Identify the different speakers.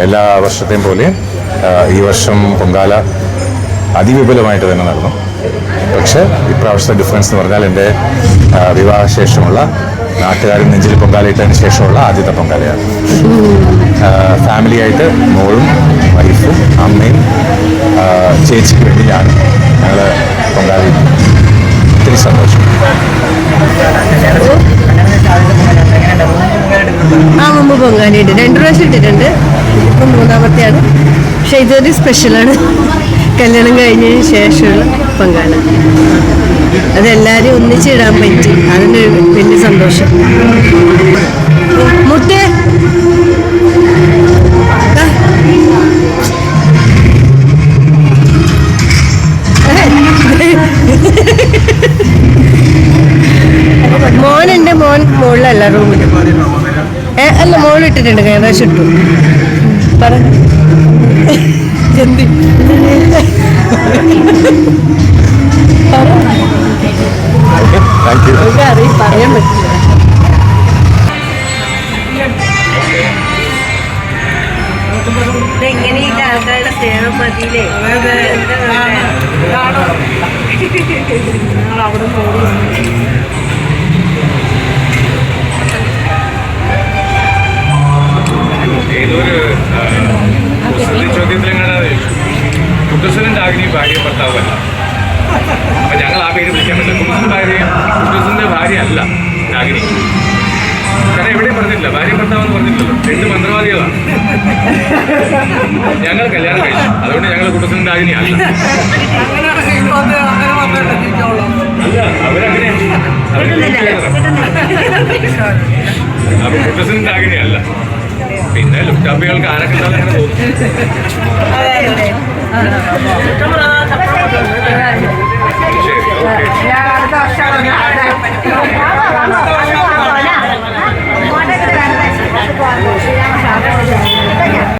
Speaker 1: എല്ലാ വർഷത്തെയും പോലെ ഈ വർഷം പൊങ്കാല അതിവിപുലമായിട്ട് തന്നെ നടന്നു. പക്ഷേ ഇപ്രാവശ്യത്തെ ഡിഫറൻസ് എന്ന് പറഞ്ഞാൽ എൻ്റെ വിവാഹശേഷമുള്ള നാട്ടുകാരും നെഞ്ചിൽ പൊങ്കാലയിട്ടതിന് ശേഷമുള്ള ആദ്യത്തെ പൊങ്കാലയാണ്. ഫാമിലിയായിട്ട് മോളും വൈഫും അമ്മയും ചേച്ചിക്ക് വേണ്ടി ഞങ്ങൾ പൊങ്കാലയിട്ട് ഒത്തിരി സന്തോഷം.
Speaker 2: മുമ്പ് പൊങ്കാലയിട്ട് 2 പ്രാവശ്യം ഇട്ടിട്ടുണ്ട്. ഇപ്പം 3ാമത്തെയാണ്. പക്ഷെ ഇതൊരു സ്പെഷ്യലാണ്. കല്യാണം കഴിഞ്ഞതിന് ശേഷമുള്ള പൊങ്കാല. അതെല്ലാവരും ഒന്നിച്ചിടാൻ പറ്റി. അതിന് വലിയ സന്തോഷം. മുത്തേ മോനുണ്ട്. മോൻ മുകളിലല്ല, റൂമിൽ. അല്ല, മോളിട്ടിട്ടുണ്ട്. കഴിഞ്ഞ ഇട്ടു. പറ എന്ത് പറയാൻ പറ്റില്ല. എങ്ങനെയൊക്കെ ആൾക്കാരുടെ സ്നേഹം മതിയില്ലേ. അവിടെ
Speaker 3: ഏതൊരു ചോദ്യത്തിലെങ്ങനെ കുട്ടൂസനും രാഗിനി ഭാര്യ ഭർത്താവല്ല. അപ്പൊ ഞങ്ങൾ ആ പേര് വിളിക്കാൻ പറ്റില്ല. കുട്ടൂസന്റെ ഭാര്യ അല്ല രാഗിനി. കാരണം എവിടെയും പറഞ്ഞിട്ടില്ല ഭാര്യ ഭർത്താവെന്ന് പറഞ്ഞിട്ടില്ലല്ലോ. 2 മന്ത്രവാദികളാണ്. ഞങ്ങൾ കല്യാണം കഴിച്ചു. അതുകൊണ്ട് ഞങ്ങൾ കുട്ടൂസനും രാഗിനി അല്ല. അവരങ്ങനെ അപ്പൊ കുട്ടൂസനും രാഗിനി അല്ല. പിന്നെ ലുക്ടാപ്പികൾക്ക് ആരൊക്കെ അങ്ങനെ തോന്നും.